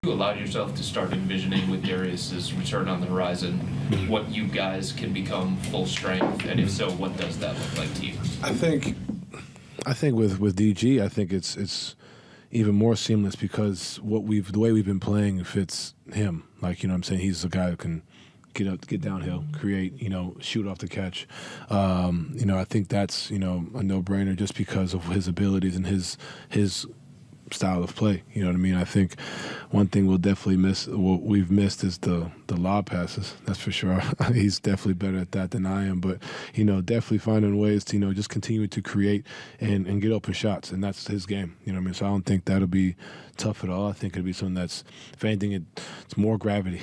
You allowed yourself to start envisioning with Darius's return on the horizon what you guys can become full strength, and if so, what does that look like to you? I think with DG, I think it's even more seamless because the way we've been playing fits him. Like, you know what I'm saying, he's a guy who can get downhill, create, shoot off the catch. I think that's, a no-brainer just because of his abilities and his style of play. You know what I mean? I think one thing we'll definitely miss, what we've missed, is the lob passes. That's for sure. He's definitely better at that than I am. But, definitely finding ways to, just continue to create and get open shots. And that's his game. You know what I mean? So I don't think that'll be tough at all. I think it'll be something that's, if anything, it's more gravity,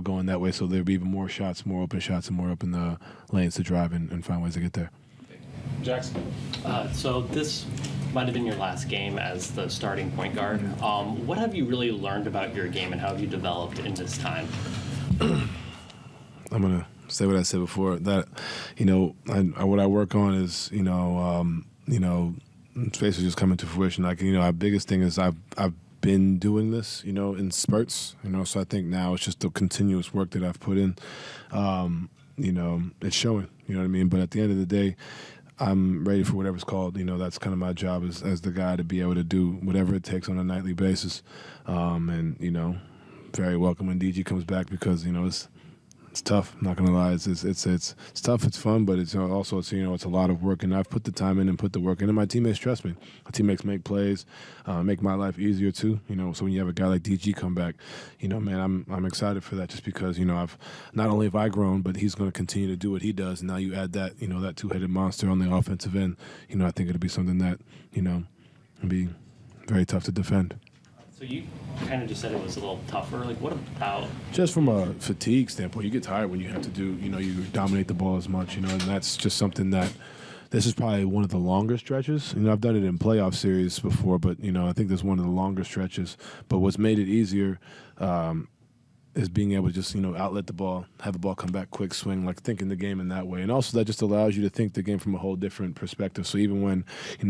going that way. So there'll be even more shots, more open shots, and more open lanes to drive and find ways to get there. Jackson. So this might have been your last game as the starting point guard. What have you really learned about your game, and how have you developed in this time? I'm going to say what I said before, that, what I work on is, it's basically just coming to fruition. Like, our biggest thing is I've been doing this, in spurts, so I think now it's just the continuous work that I've put in. It's showing, you know what I mean? But at the end of the day, I'm ready for whatever's called. That's kind of my job as the guy, to be able to do whatever it takes on a nightly basis. Very welcome when DG comes back, because, it's tough. I'm not gonna lie. It's tough. It's fun, but it's also it's a lot of work, and I've put the time in and put the work in, and my teammates trust me. My teammates make plays, make my life easier too. So when you have a guy like DG come back, man, I'm excited for that, just because I've not only have I grown, but he's going to continue to do what he does, and now you add that that two-headed monster on the offensive end. I think it'll be something that will be very tough to defend. So you kind of just said it was a little tougher. Like, what about? Just from a fatigue standpoint, you get tired when you have to do, you dominate the ball as much, and that's just something that this is probably one of the longer stretches. I've done it in playoff series before, but, I think this is one of the longer stretches. But what's made it easier is being able to just, outlet the ball, have the ball come back quick, swing, like thinking the game in that way. And also that just allows you to think the game from a whole different perspective. So even when,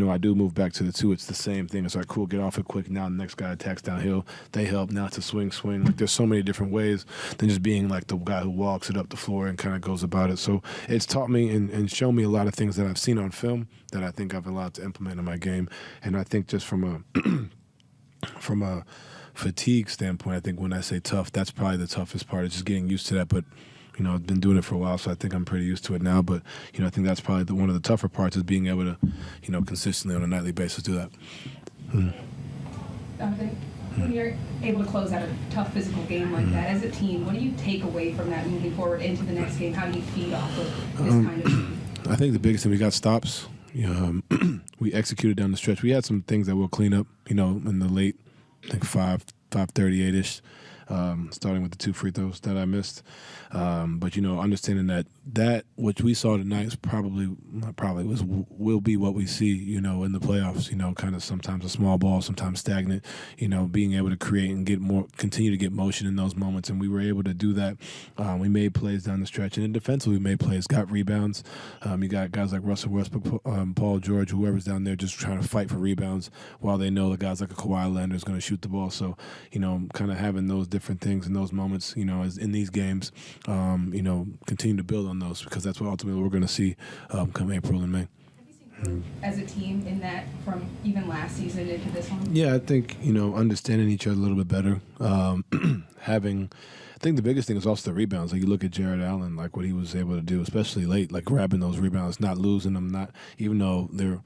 I do move back to the two, it's the same thing. It's like, cool, get off it quick. Now the next guy attacks downhill. They help. Now it's a swing. Like, there's so many different ways than just being like the guy who walks it up the floor and kind of goes about it. So it's taught me and shown me a lot of things that I've seen on film that I think I've allowed to implement in my game. And I think just from a fatigue standpoint, I think when I say tough, that's probably the toughest part, is just getting used to that. But I've been doing it for a while, so I think I'm pretty used to it now. But I think that's probably one of the tougher parts, is being able to consistently on a nightly basis do that. Donovan, when you're able to close out a tough physical game like that as a team, what do you take away from that moving forward into the next game? How do you feed off of this kind of game? I think the biggest thing, we got stops. We executed down the stretch. We had some things that we'll clean up, in the late, I think 5:38-ish, starting with the 2 free throws that I missed. But understanding that what we saw tonight is will be what we see, in the playoffs. Kind of sometimes a small ball, sometimes stagnant. Being able to create and continue to get motion in those moments, and we were able to do that. We made plays down the stretch, and then defensively we made plays, got rebounds. You got guys like Russell Westbrook, Paul George, whoever's down there, just trying to fight for rebounds, while they know the guys like a Kawhi Leonard is going to shoot the ball. So kind of having those different things in those moments, as in these games, continue to build on those, because that's what ultimately we're going to see come April and May. Have you seen growth as a team in that, from even last season into this one? Yeah, I think, understanding each other a little bit better. I think the biggest thing is also the rebounds. Like, you look at Jared Allen, like what he was able to do, especially late, like grabbing those rebounds, not losing them, even though they're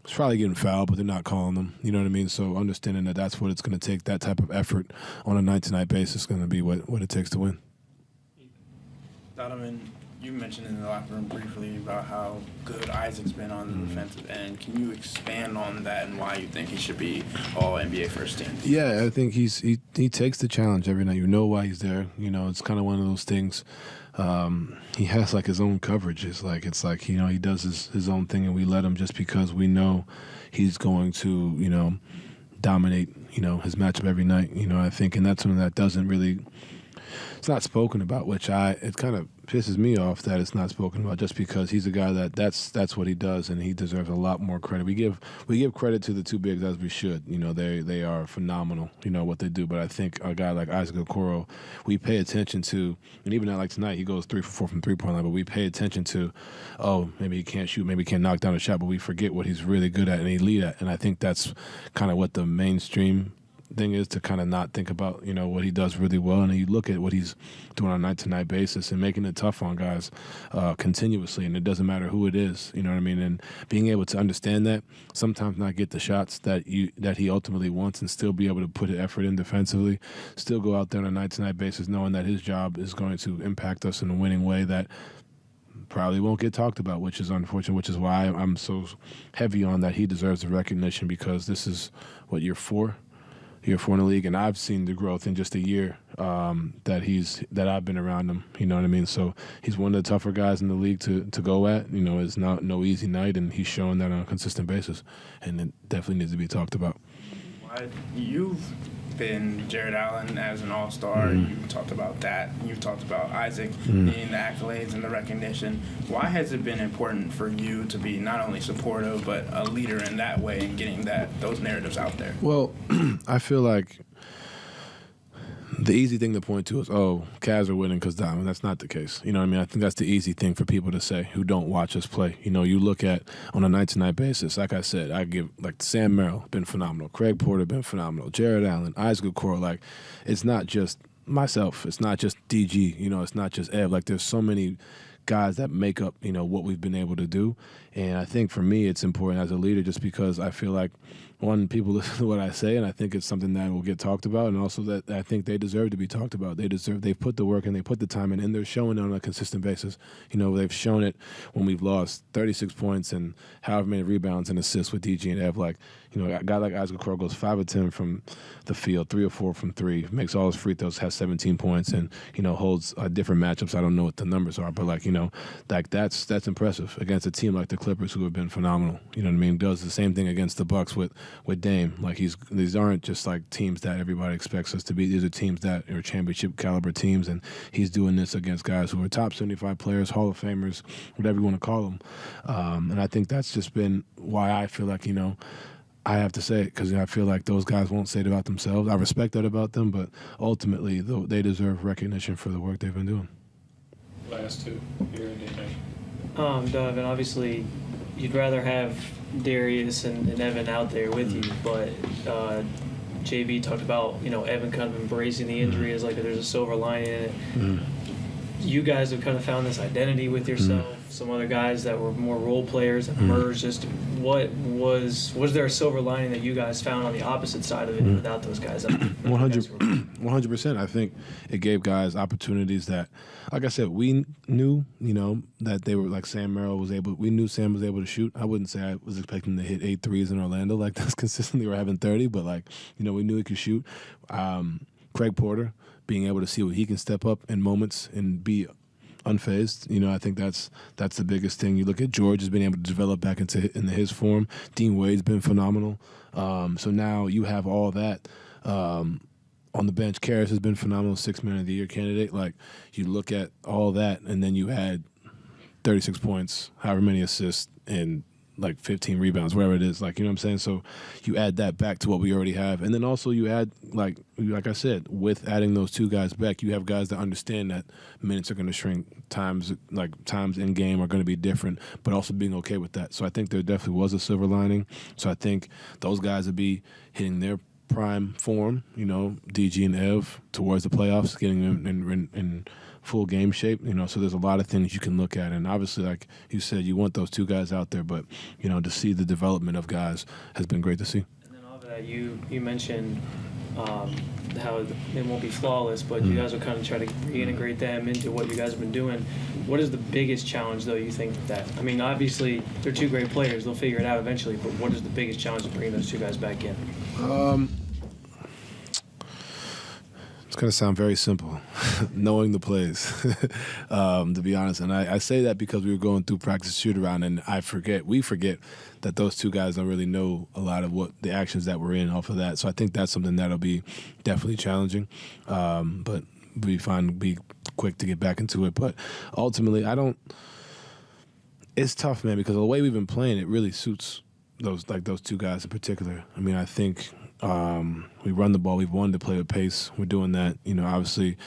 probably getting fouled, but they're not calling them. You know what I mean? So understanding that that's what it's going to take, that type of effort on a night-to-night basis, is going to be what it takes to win. Donovan, you mentioned in the locker room briefly about how good Isaac's been on the defensive end. Can you expand on that and why you think he should be all NBA first team? Yeah, I think he takes the challenge every night. You know why he's there. It's kind of one of those things. He has like his own coverage. It's like he does his own thing, and we let him, just because we know he's going to dominate his matchup every night. I think, and that's something that doesn't really. It's not spoken about, which it kind of pisses me off that it's not spoken about, just because he's a guy that's what he does, and he deserves a lot more credit. We give credit to the two bigs as we should. You know, they are phenomenal. You know what they do, but I think a guy like Isaac Okoro, we pay attention to, and even like tonight, he goes 3 for 4 from 3-point line, but we pay attention to, oh, maybe he can't shoot, maybe he can't knock down a shot, but we forget what he's really good at and he lead at, and I think that's kind of what the mainstream thing is, to kind of not think about, you know, what he does really well. And you look at what he's doing on a night-to-night basis and making it tough on guys continuously, and it doesn't matter who it is, you know what I mean? And being able to understand that, sometimes not get the shots that he ultimately wants, and still be able to put an effort in defensively, still go out there on a night-to-night basis knowing that his job is going to impact us in a winning way that probably won't get talked about, which is unfortunate, which is why I'm so heavy on that he deserves the recognition, because this is, what, year 4 in the league, and I've seen the growth in just a year that I've been around him. You know what I mean? So he's one of the tougher guys in the league to go at. You know, it's not no easy night, and he's showing that on a consistent basis, and it definitely needs to be talked about. You've been Jared Allen as an all-star. You talked about that. You've talked about Isaac being the accolades and the recognition. Why has it been important for you to be not only supportive but a leader in that way and getting those narratives out there? Well, I feel like the easy thing to point to is, oh, Cavs are winning because Donovan. That's not the case. You know what I mean? I think that's the easy thing for people to say who don't watch us play. You know, you look at on a night-to-night basis, like I said, I give, like, Sam Merrill, been phenomenal. Craig Porter, been phenomenal. Jared Allen, Isaac Okoro. Like, it's not just myself. It's not just DG. You know, it's not just Ev. Like, there's so many guys that make up, you know, what we've been able to do. And I think for me it's important as a leader, just because I feel like, one, people listen to what I say, and I think it's something that will get talked about, and also that I think they deserve to be talked about. They've put the work and they put the time in, and they're showing it on a consistent basis. You know, they've shown it when we've lost 36 points and however many rebounds and assists with DG and Ev. Like, you know, a guy like Isaac Okoro goes 5 of 10 from the field, 3 or 4 from 3, makes all his free throws, has 17 points, and, you know, holds different matchups. I don't know what the numbers are, but, like, you know, like that's impressive against a team like the Clippers, who have been phenomenal. You know what I mean? Does the same thing against the Bucks with Dame. Like, these aren't just like teams that everybody expects us to be. These are teams that are championship caliber teams, and he's doing this against guys who are top 75 players, Hall of Famers, whatever you want to call them. And I think that's just been why I feel like, you know, I have to say it, because I feel like those guys won't say it about themselves. I respect that about them, but ultimately they deserve recognition for the work they've been doing. Last two here in the Donovan, obviously you'd rather have Darius and Evan out there with you, but JB talked about, you know, Evan kind of embracing the injury as like there's a silver lining in it. You guys have kind of found this identity with yourself. Some other guys that were more role players have emerged. Just was there a silver lining that you guys found on the opposite side of it without those guys? 100%. I think it gave guys opportunities that, like I said, we knew, you know, that they were, like, Sam Merrill was able. We knew Sam was able to shoot. I wouldn't say I was expecting to hit 8 threes in Orlando like that's consistently, or having 30, but, like, you know, we knew he could shoot. Craig Porter, being able to see what he can step up in moments and be unfazed. You know, I think that's the biggest thing. You look at George has been able to develop back into his form. Dean Wade's been phenomenal. So now you have all that. On the bench, Karras has been phenomenal, 6th Man of the Year candidate. Like, you look at all that, and then you add 36 points, however many assists, and like 15 rebounds, wherever it is. Like, you know what I'm saying? So you add that back to what we already have. And then also you add, like I said, with adding those two guys back, you have guys that understand that minutes are going to shrink, times in game are going to be different, but also being okay with that. So I think there definitely was a silver lining. So I think those guys would be hitting their prime form, you know, DG and Ev towards the playoffs, getting them in full game shape, you know. So there's a lot of things you can look at, and obviously, like you said, you want those two guys out there, but, you know, to see the development of guys has been great to see. And then off of that, you mentioned how it won't be flawless, but you guys will kind of try to reintegrate them into what you guys have been doing. What is the biggest challenge, though, you think that? I mean, obviously, they're two great players. They'll figure it out eventually, but what is the biggest challenge of bringing those two guys back in? It's going to sound very simple, knowing the plays, to be honest. And I say that because we were going through practice shoot-around, and we forget that those two guys don't really know a lot of what the actions that we're in off of that. So I think that's something that'll be definitely challenging. But be fine, be quick to get back into it. But ultimately, it's tough, man, because the way we've been playing, it really suits those two guys in particular. I mean, I think we run the ball. We've wanted to play with pace. We're doing that. Obviously,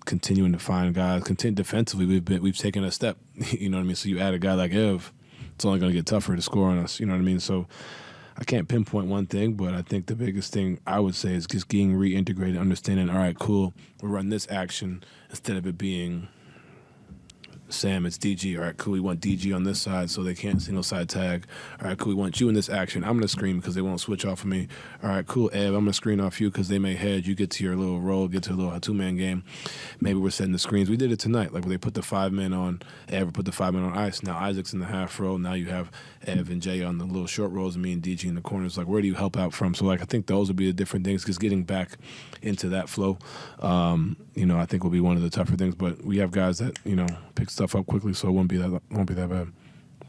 continuing to find guys. Continue defensively. We've taken a step. You know what I mean? So you add a guy like Ev, it's only going to get tougher to score on us. You know what I mean? So I can't pinpoint one thing, but I think the biggest thing I would say is just getting reintegrated, understanding, all right, cool, we'll run this action instead of it being Sam, it's DG. All right, cool. We want DG on this side so they can't single side tag. All right, cool. We want you in this action. I'm going to screen because they won't switch off of me. All right, cool. Ev, I'm going to screen off you because they may head. You get to your little role, get to a little two-man game. Maybe we're setting the screens. We did it tonight. Like, when they put the 5-man on, Ev put the 5-man on ice. Now Isaac's in the half row. Now you have Ev and Jay on the little short rolls and me and DG in the corners. Like, where do you help out from? So, I think those would be the different things because getting back into that flow, I think will be one of the tougher things. But we have guys that, pick stuff up quickly, so it won't be that bad.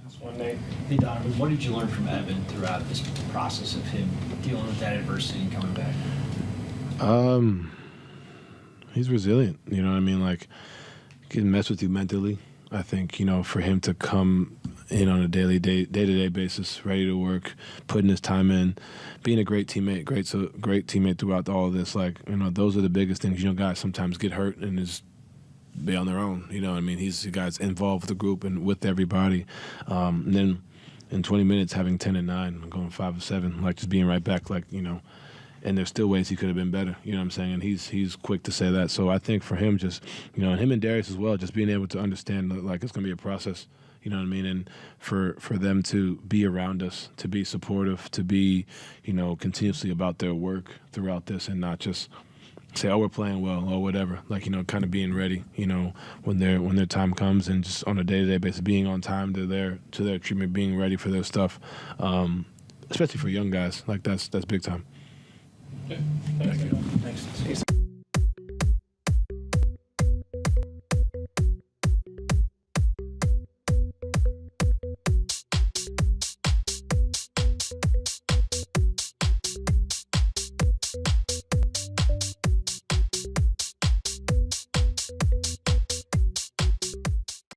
That's one day. Hey Donovan, what did you learn from Evan throughout this process of him dealing with that adversity and coming back? He's resilient. You know what I mean? Like, he can mess with you mentally. I think, for him to come in on a day-to-day basis, ready to work, putting his time in, being a great teammate, great teammate throughout all of this. Like, those are the biggest things. Guys sometimes get hurt and be on their own. You know what I mean? He's the guy's involved with the group and with everybody. And then in 20 minutes having 10 and 9 and going 5 of 7, like just being right back, like, and there's still ways he could have been better. You know what I'm saying? And he's quick to say that. So I think for him, just, and him and Darius as well, just being able to understand that, like, it's going to be a process. You know what I mean? And for them to be around us, to be supportive, to be, continuously about their work throughout this and not just say, oh, we're playing well or whatever. Like, kind of being ready, when their time comes and just on a day-to-day basis being on time to their treatment, being ready for their stuff, especially for young guys. Like, that's big time. Okay. Thank you. Thanks.